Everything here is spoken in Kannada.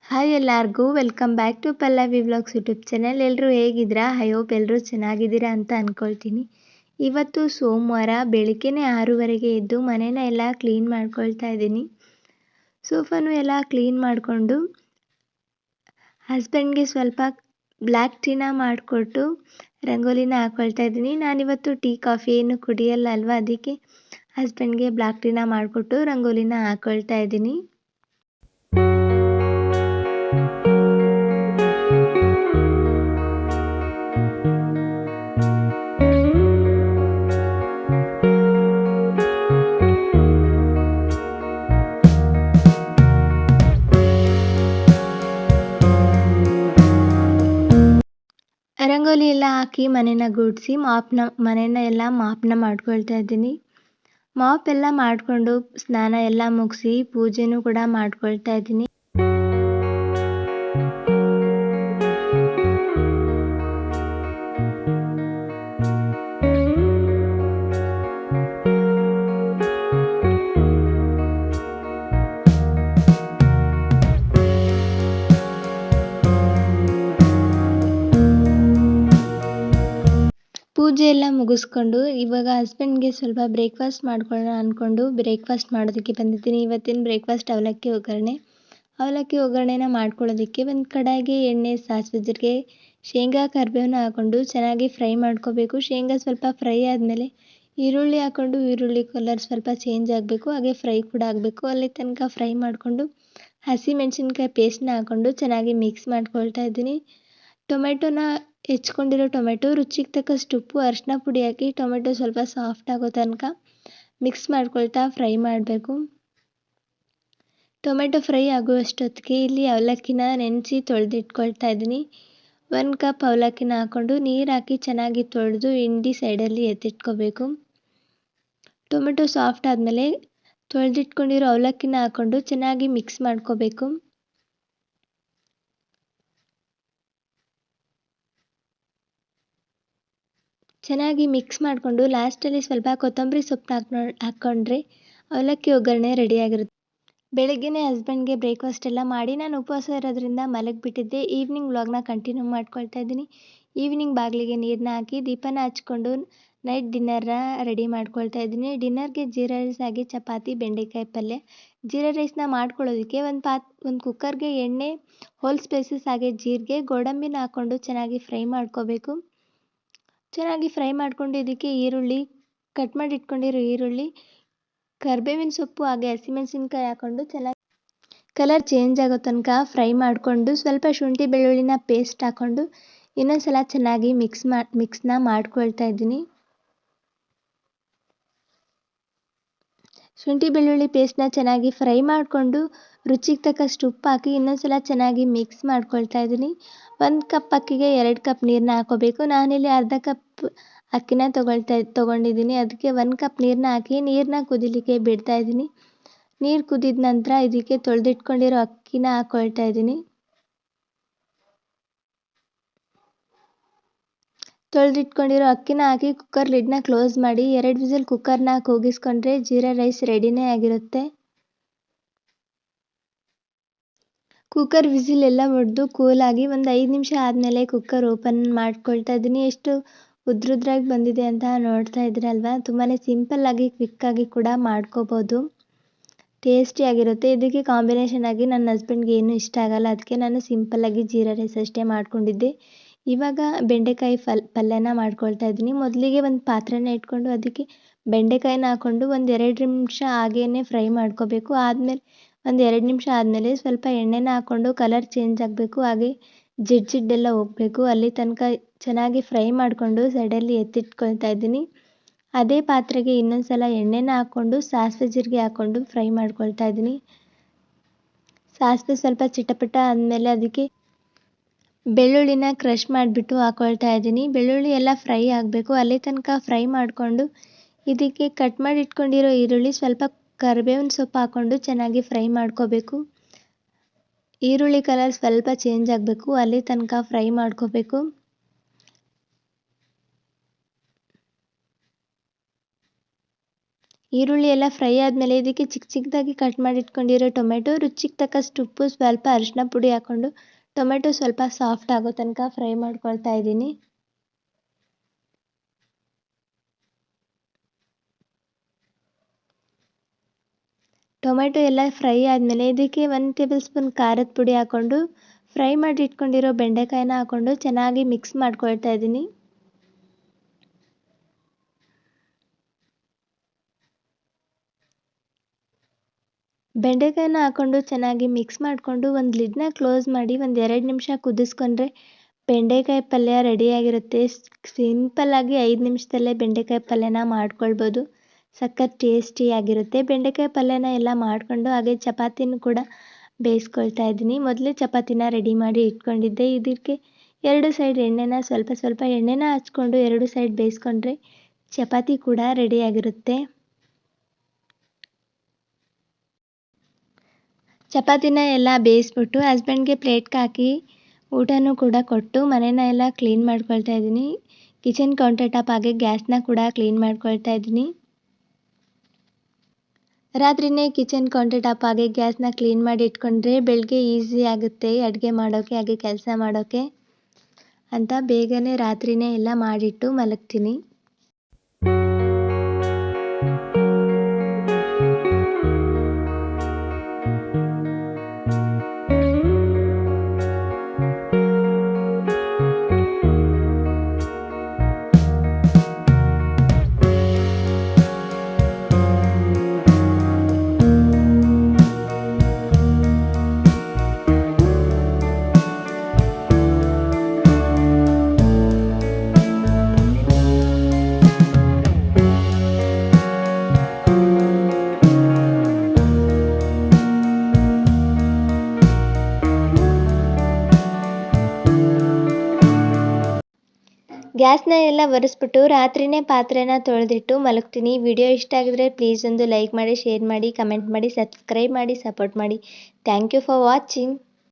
ಹಾಯ್ ಎಲ್ಲರಿಗೂ welcome back to Pallavi vlogs YouTube channel. ಎಲ್ಲರೂ ಹೇಗಿದ್ದೀರಾ? ಐ ಹೋಪ್ ಎಲ್ಲರೂ ಚೆನ್ನಾಗಿದ್ದೀರಾ ಅಂತ ಅಂದ್ಕೊಳ್ತೀನಿ. ಇವತ್ತು ಸೋಮವಾರ ಬೆಳಿಗ್ಗೆನೇ 6:30ಗೆ ಎದ್ದು ಮನೇನ ಎಲ್ಲ ಕ್ಲೀನ್ ಮಾಡ್ಕೊಳ್ತಾ ಇದ್ದೀನಿ. ಸೋಫಾನು ಎಲ್ಲ ಕ್ಲೀನ್ ಮಾಡಿಕೊಂಡು ಹಸ್ಬೆಂಡ್ಗೆ ಸ್ವಲ್ಪ ಬ್ಲ್ಯಾಕ್ ಟೀನ ಮಾಡಿಕೊಟ್ಟು ರಂಗೋಲಿನ ಹಾಕ್ಕೊಳ್ತಾ ಇದ್ದೀನಿ. ನಾನಿವತ್ತು ಟೀ ಕಾಫಿ ಏನು ಕುಡಿಯಲ್ಲ ಅಲ್ವಾ, ಅದಕ್ಕೆ ಹಸ್ಬೆಂಡ್ಗೆ ಬ್ಲ್ಯಾಕ್ ಟೀನ ಮಾಡಿಕೊಟ್ಟು ರಂಗೋಲಿನ ಹಾಕ್ಕೊಳ್ತಾ ಇದ್ದೀನಿ. ರಂಗೋಲಿ ಎಲ್ಲ ಹಾಕಿ ಮನೆನ ಗುಡಿಸಿ ಮನೆನ ಎಲ್ಲ ಮಾಪ್ನ ಮಾಡ್ಕೊಳ್ತಾ ಇದ್ದೀನಿ. ಮಾಪ್ ಎಲ್ಲ ಮಾಡಿಕೊಂಡು ಸ್ನಾನ ಎಲ್ಲ ಮುಗಿಸಿ ಪೂಜೆನೂ ಕೂಡ ಮಾಡ್ಕೊಳ್ತಾ ಇದ್ದೀನಿ. ಪೂಜೆ ಎಲ್ಲ ಮುಗಿಸ್ಕೊಂಡು ಇವಾಗ ಹಸ್ಬೆಂಡ್ಗೆ ಸ್ವಲ್ಪ ಬ್ರೇಕ್ಫಾಸ್ಟ್ ಮಾಡ್ಕೊಳ್ಳೋಣ ಅಂದ್ಕೊಂಡು ಬ್ರೇಕ್ಫಾಸ್ಟ್ ಮಾಡೋದಕ್ಕೆ ಬಂದಿದ್ದೀನಿ. ಇವತ್ತಿನ ಬ್ರೇಕ್ಫಾಸ್ಟ್ ಅವಲಕ್ಕಿ ಒಗ್ಗರಣೆನ ಮಾಡ್ಕೊಳ್ಳೋದಕ್ಕೆ ಒಂದು ಕಡಾಯಿಗೆ ಎಣ್ಣೆ, ಸಾಸಿವೆ, ಜೀರಿಗೆ, ಶೇಂಗಾ, ಕರಿಬೇವನ್ನ ಹಾಕ್ಕೊಂಡು ಚೆನ್ನಾಗಿ ಫ್ರೈ ಮಾಡ್ಕೋಬೇಕು. ಶೇಂಗಾ ಸ್ವಲ್ಪ ಫ್ರೈ ಆದಮೇಲೆ ಈರುಳ್ಳಿ ಹಾಕ್ಕೊಂಡು ಈರುಳ್ಳಿ ಕಲರ್ ಸ್ವಲ್ಪ ಚೇಂಜ್ ಆಗಬೇಕು, ಹಾಗೆ ಫ್ರೈ ಕೂಡ ಆಗಬೇಕು. ಅಲ್ಲಿ ತನಕ ಫ್ರೈ ಮಾಡಿಕೊಂಡು ಹಸಿಮೆಣಸಿನ್ಕಾಯಿ ಪೇಸ್ಟ್ನ ಹಾಕ್ಕೊಂಡು ಚೆನ್ನಾಗಿ ಮಿಕ್ಸ್ ಮಾಡ್ಕೊಳ್ತಾ ಇದ್ದೀನಿ. ಹೆಚ್ಕೊಂಡಿರೋ ಟೊಮೆಟೊ, ರುಚಿಗೆ ತಕ್ಕಷ್ಟು ಉಪ್ಪು, ಅರಿಶಿನ ಪುಡಿ ಹಾಕಿ ಟೊಮೆಟೊ ಸ್ವಲ್ಪ ಸಾಫ್ಟ್ ಆಗೋ ತನಕ ಮಿಕ್ಸ್ ಮಾಡ್ಕೊಳ್ತಾ ಫ್ರೈ ಮಾಡಬೇಕು. ಟೊಮೆಟೊ ಫ್ರೈ ಆಗುವಷ್ಟೊತ್ತಿಗೆ ಇಲ್ಲಿ ಅವಲಕ್ಕಿನ ನೆನೆಸಿ ತೊಳೆದಿಟ್ಕೊಳ್ತಾ ಇದ್ದೀನಿ. 1 ಕಪ್ ಅವಲಕ್ಕಿನ ಹಾಕ್ಕೊಂಡು ನೀರು ಹಾಕಿ ಚೆನ್ನಾಗಿ ತೊಳೆದು ಹಿಂಡಿ ಸೈಡಲ್ಲಿ ಎತ್ತಿಟ್ಕೋಬೇಕು. ಟೊಮೆಟೊ ಸಾಫ್ಟ್ ಆದಮೇಲೆ ತೊಳೆದಿಟ್ಕೊಂಡಿರೋ ಅವಲಕ್ಕಿನ ಹಾಕ್ಕೊಂಡು ಚೆನ್ನಾಗಿ ಮಿಕ್ಸ್ ಮಾಡ್ಕೋಬೇಕು. ಚೆನ್ನಾಗಿ ಮಿಕ್ಸ್ ಮಾಡಿಕೊಂಡು ಲಾಸ್ಟಲ್ಲಿ ಸ್ವಲ್ಪ ಕೊತ್ತಂಬರಿ ಸೊಪ್ಪನ್ನ ಹಾಕ್ಕೊಂಡ್ರೆ ಅವಲಕ್ಕಿ ಒಗ್ಗರಣೆ ರೆಡಿಯಾಗಿರುತ್ತೆ. ಬೆಳಗ್ಗೆನೇ ಹಸ್ಬೆಂಡ್ಗೆ ಬ್ರೇಕ್ಫಾಸ್ಟ್ ಎಲ್ಲ ಮಾಡಿ ನಾನು ಉಪವಾಸ ಇರೋದ್ರಿಂದ ಮಲಗಿಬಿಟ್ಟಿದ್ದೆ. ಈವ್ನಿಂಗ್ ವ್ಲಾಗ್ನ ಕಂಟಿನ್ಯೂ ಮಾಡ್ಕೊಳ್ತಾ ಇದ್ದೀನಿ. ಈವ್ನಿಂಗ್ ಬಾಗಿಲಿಗೆ ನೀರನ್ನ ಹಾಕಿ ದೀಪನ ಹಚ್ಕೊಂಡು ನೈಟ್ ಡಿನ್ನರ್ನ ರೆಡಿ ಮಾಡ್ಕೊಳ್ತಾ ಇದ್ದೀನಿ. ಡಿನ್ನರ್ಗೆ ಜೀರಾ ರೈಸ್ ಆಗಿ ಚಪಾತಿ, ಬೆಂಡೆಕಾಯಿ ಪಲ್ಯ. ಜೀರಾ ರೈಸ್ನ ಮಾಡ್ಕೊಳ್ಳೋದಕ್ಕೆ ಒಂದು ಕುಕ್ಕರ್ಗೆ ಎಣ್ಣೆ, ಹೋಲ್ ಸ್ಪೈಸಸ್ ಹಾಗೆ ಜೀರಿಗೆ, ಗೋಡಂಬಿನ ಹಾಕ್ಕೊಂಡು ಚೆನ್ನಾಗಿ ಫ್ರೈ ಮಾಡ್ಕೋಬೇಕು. ಚೆನ್ನಾಗಿ ಫ್ರೈ ಮಾಡ್ಕೊಂಡು ಇದಕ್ಕೆ ಕಟ್ ಮಾಡಿ ಇಟ್ಕೊಂಡಿರೋ ಈರುಳ್ಳಿ, ಕರಿಬೇವಿನ ಸೊಪ್ಪು ಹಾಗೆ ಹಸಿಮೆಣಸಿನ್ಕಾಯಿ ಹಾಕ್ಕೊಂಡು ಚೆನ್ನಾಗಿ ಕಲರ್ ಚೇಂಜ್ ಆಗೋ ತನಕ ಫ್ರೈ ಮಾಡಿಕೊಂಡು ಸ್ವಲ್ಪ ಶುಂಠಿ ಬೆಳ್ಳುಳ್ಳಿನ ಪೇಸ್ಟ್ ಹಾಕ್ಕೊಂಡು ಇನ್ನೊಂದ್ಸಲ ಚೆನ್ನಾಗಿ ಮಿಕ್ಸ್ನ ಮಾಡ್ಕೊಳ್ತಾ ಇದ್ದೀನಿ. ಶುಂಠಿ ಬೆಳ್ಳುಳ್ಳಿ ಪೇಸ್ಟ್ನ ಚೆನ್ನಾಗಿ ಫ್ರೈ ಮಾಡಿಕೊಂಡು ರುಚಿಗೆ ತಕ್ಕಷ್ಟು ಉಪ್ಪು ಹಾಕಿ ಇನ್ನೊಂದ್ಸಲ ಚೆನ್ನಾಗಿ ಮಿಕ್ಸ್ ಮಾಡ್ಕೊಳ್ತಾ ಇದ್ದೀನಿ. 1 ಕಪ್ ಅಕ್ಕಿಗೆ 2 ಕಪ್ ನೀರನ್ನ ಹಾಕೋಬೇಕು. ನಾನಿಲ್ಲಿ ಅರ್ಧ ಕಪ್ ಅಕ್ಕಿನ ತೊಗೊಂಡಿದ್ದೀನಿ. ಅದಕ್ಕೆ 1 ಕಪ್ ನೀರನ್ನ ಹಾಕಿ ನೀರನ್ನ ಕುದಿಲಿಕ್ಕೆ ಬಿಡ್ತಾ ಇದ್ದೀನಿ. ನೀರು ಕುದಿದ ನಂತರ ಇದಕ್ಕೆ ತೊಳೆದಿಟ್ಕೊಂಡಿರೋ ಅಕ್ಕಿನ ಹಾಕ್ಕೊಳ್ತಾ ಇದ್ದೀನಿ. ತೊಳೆದಿಟ್ಕೊಂಡಿರೋ ಅಕ್ಕಿನ ಹಾಕಿ ಕುಕ್ಕರ್ ಲಿಡ್ನ ಕ್ಲೋಸ್ ಮಾಡಿ 2 ವಿಸಿಲ್ ಕುಕ್ಕರ್ನ ಕೂಗಿಸ್ಕೊಂಡ್ರೆ ಜೀರಾ ರೈಸ್ ರೆಡಿನೇ ಆಗಿರುತ್ತೆ. ಕುಕ್ಕರ್ ವಿಸಿಲ್ ಎಲ್ಲ ಹೊಡೆದು ಕೂಲಾಗಿ ಒಂದು 5 ನಿಮಿಷ ಆದಮೇಲೆ ಕುಕ್ಕರ್ ಓಪನ್ ಮಾಡ್ಕೊಳ್ತಾ ಇದ್ದೀನಿ. ಎಷ್ಟು ಉದ್ರುದ್ರಾಗಿ ಬಂದಿದೆ ಅಂತ ನೋಡ್ತಾ ಇದ್ದೀರಲ್ವ. ತುಂಬಾ ಸಿಂಪಲ್ಲಾಗಿ ಕ್ವಿಕ್ಕಾಗಿ ಕೂಡ ಮಾಡ್ಕೋಬೋದು, ಟೇಸ್ಟಿಯಾಗಿರುತ್ತೆ. ಇದಕ್ಕೆ ಕಾಂಬಿನೇಷನ್ ಆಗಿ ನನ್ನ ಹಸ್ಬೆಂಡ್ಗೆ ಏನೂ ಇಷ್ಟ ಆಗಲ್ಲ, ಅದಕ್ಕೆ ನಾನು ಸಿಂಪಲ್ಲಾಗಿ ಜೀರಾ ರೈಸ್ ಅಷ್ಟೇ ಮಾಡ್ಕೊಂಡಿದ್ದೆ. ಇವಾಗ ಬೆಂಡೆಕಾಯಿ ಪಲ್ಯನ ಮಾಡ್ಕೊಳ್ತಾ ಇದ್ದೀನಿ. ಮೊದಲಿಗೆ ಒಂದು ಪಾತ್ರೆನ ಇಟ್ಕೊಂಡು ಅದಕ್ಕೆ ಬೆಂಡೆಕಾಯಿನ ಹಾಕ್ಕೊಂಡು 1-2 ನಿಮಿಷ ಹಾಗೇ ಫ್ರೈ ಮಾಡ್ಕೋಬೇಕು. ಆದಮೇಲೆ 1-2 ನಿಮಿಷ ಆದಮೇಲೆ ಸ್ವಲ್ಪ ಎಣ್ಣೆನ ಹಾಕ್ಕೊಂಡು ಕಲರ್ ಚೇಂಜ್ ಆಗಬೇಕು, ಹಾಗೆ ಜಿಡ್ಡೆಲ್ಲ ಹೋಗಬೇಕು. ಅಲ್ಲಿ ತನಕ ಚೆನ್ನಾಗಿ ಫ್ರೈ ಮಾಡಿಕೊಂಡು ಸೈಡಲ್ಲಿ ಎತ್ತಿಟ್ಕೊಳ್ತಾ ಇದ್ದೀನಿ. ಅದೇ ಪಾತ್ರೆಗೆ ಇನ್ನೊಂದು ಸಲ ಎಣ್ಣೆನ ಹಾಕ್ಕೊಂಡು ಸಾಸಿವೆ, ಜೀರಿಗೆ ಹಾಕ್ಕೊಂಡು ಫ್ರೈ ಮಾಡ್ಕೊಳ್ತಾ ಇದ್ದೀನಿ. ಸಾಸಿವೆ ಸ್ವಲ್ಪ ಚಿಟಪಟ ಆದಮೇಲೆ ಅದಕ್ಕೆ ಬೆಳ್ಳುಳ್ಳಿನ ಕ್ರಷ್ ಮಾಡಿಬಿಟ್ಟು ಹಾಕ್ಕೊಳ್ತಾ ಇದ್ದೀನಿ. ಬೆಳ್ಳುಳ್ಳಿ ಎಲ್ಲ ಫ್ರೈ ಆಗಬೇಕು, ಅಲ್ಲಿ ತನಕ ಫ್ರೈ ಮಾಡಿಕೊಂಡು ಇದಕ್ಕೆ ಕಟ್ ಮಾಡಿ ಇಟ್ಕೊಂಡಿರೋ ಈರುಳ್ಳಿ, ಸ್ವಲ್ಪ ಕರಿಬೇವಿನ ಸೊಪ್ಪು ಹಾಕ್ಕೊಂಡು ಚೆನ್ನಾಗಿ ಫ್ರೈ ಮಾಡ್ಕೋಬೇಕು. ಈರುಳ್ಳಿ ಕಲರ್ ಸ್ವಲ್ಪ ಚೇಂಜ್ ಆಗಬೇಕು, ಅಲ್ಲಿ ತನಕ ಫ್ರೈ ಮಾಡ್ಕೋಬೇಕು. ಈರುಳ್ಳಿ ಎಲ್ಲ ಫ್ರೈ ಆದಮೇಲೆ ಇದಕ್ಕೆ ಚಿಕ್ಕ ಚಿಕ್ಕದಾಗಿ ಕಟ್ ಮಾಡಿ ಇಟ್ಕೊಂಡಿರೋ ಟೊಮೆಟೊ, ರುಚಿಗೆ ತಕ್ಕಷ್ಟು ಉಪ್ಪು, ಸ್ವಲ್ಪ ಅರಿಶಿನ ಪುಡಿ ಹಾಕ್ಕೊಂಡು ಟೊಮೆಟೊ ಸ್ವಲ್ಪ ಸಾಫ್ಟ್ ಆಗೋ ತನಕ ಫ್ರೈ ಮಾಡ್ಕೊಳ್ತಾ ಇದ್ದೀನಿ. ಟೊಮೆಟೊ ಎಲ್ಲ ಫ್ರೈ ಆದಮೇಲೆ ಇದಕ್ಕೆ 1 ಟೇಬಲ್ ಸ್ಪೂನ್ ಖಾರದ ಪುಡಿ ಹಾಕ್ಕೊಂಡು ಫ್ರೈ ಮಾಡಿ ಇಟ್ಕೊಂಡಿರೋ ಬೆಂಡೆಕಾಯಿನ ಹಾಕ್ಕೊಂಡು ಚೆನ್ನಾಗಿ ಮಿಕ್ಸ್ ಮಾಡ್ಕೊಳ್ತಾ ಇದ್ದೀನಿ. ಬೆಂಡೆಕಾಯಿನ ಹಾಕ್ಕೊಂಡು ಚೆನ್ನಾಗಿ ಮಿಕ್ಸ್ ಮಾಡಿಕೊಂಡು ಒಂದು ಲಿಡ್ನ ಕ್ಲೋಸ್ ಮಾಡಿ ಒಂದು 2 ನಿಮಿಷ ಕುದಿಸ್ಕೊಂಡ್ರೆ ಬೆಂಡೆಕಾಯಿ ಪಲ್ಯ ರೆಡಿಯಾಗಿರುತ್ತೆ. ಸಿಂಪಲ್ಲಾಗಿ 5 ನಿಮಿಷದಲ್ಲೇ ಬೆಂಡೆಕಾಯಿ ಪಲ್ಯನ ಮಾಡ್ಕೊಳ್ಬೋದು. ಸಖತ್ ಟೇಸ್ಟಿಯಾಗಿರುತ್ತೆ. ಬೆಂಡೆಕಾಯಿ ಪಲ್ಯನ ಎಲ್ಲ ಮಾಡಿಕೊಂಡು ಹಾಗೆ ಚಪಾತಿನೂ ಕೂಡ ಬೇಯಿಸ್ಕೊಳ್ತಾ ಇದ್ದೀನಿ. ಮೊದಲೇ ಚಪಾತಿನ ರೆಡಿ ಮಾಡಿ ಇಟ್ಕೊಂಡಿದ್ದೆ. ಇದಕ್ಕೆ 2 ಸೈಡ್ ಎಣ್ಣೆನ ಸ್ವಲ್ಪ ಎಣ್ಣೆನ ಹಚ್ಕೊಂಡು 2 ಸೈಡ್ ಬೇಯಿಸ್ಕೊಂಡ್ರೆ ಚಪಾತಿ ಕೂಡ ರೆಡಿಯಾಗಿರುತ್ತೆ. ಚಪಾತಿನ ಎಲ್ಲ ಬೇಯಿಸ್ಬಿಟ್ಟು ಹಸ್ಬೆಂಡ್ಗೆ ಪ್ಲೇಟ್ಗೆ ಹಾಕಿ ಊಟನೂ ಕೂಡ ಕೊಟ್ಟು ಮನೆನ ಎಲ್ಲ ಕ್ಲೀನ್ ಮಾಡ್ಕೊಳ್ತಾ ಇದ್ದೀನಿ. ಕಿಚನ್ ಕೌಂಟರ್ ಟಾಪ್ ಹಾಗೆ ಗ್ಯಾಸ್ನ ಕೂಡ ಕ್ಲೀನ್ ಮಾಡ್ಕೊಳ್ತಾ ಇದ್ದೀನಿ. ರಾತ್ರಿನೇ ಕಿಚನ್ ಕೌಂಟರ್ ಟಾಪ್ ಹಾಗೆ ಗ್ಯಾಸ್ನ ಕ್ಲೀನ್ ಮಾಡಿ ಇಟ್ಕೊಂಡ್ರೆ ಬೆಳಗ್ಗೆ ಈಸಿ ಆಗುತ್ತೆ ಅಡುಗೆ ಮಾಡೋಕ್ಕೆ ಹಾಗೆ ಕೆಲಸ ಮಾಡೋಕ್ಕೆ ಅಂತ ಬೇಗನೆ ರಾತ್ರಿನೇ ಎಲ್ಲ ಮಾಡಿಟ್ಟು ಮಲಗ್ತೀನಿ. ಗ್ಯಾಸ್ನ ಎಲ್ಲ ಒರೆಸ್ಬಿಟ್ಟು ರಾತ್ರಿನೇ ಪಾತ್ರೆನ ತೊಳೆದಿಟ್ಟು ಮಲಗ್ತೀನಿ. ವಿಡಿಯೋ ಇಷ್ಟ ಆಗಿದ್ರೆ ಪ್ಲೀಸ್ ಒಂದು ಲೈಕ್ ಮಾಡಿ, ಶೇರ್ ಮಾಡಿ, ಕಮೆಂಟ್ ಮಾಡಿ, ಸಬ್ಸ್ಕ್ರೈಬ್ ಮಾಡಿ, ಸಪೋರ್ಟ್ ಮಾಡಿ. Thank you for watching.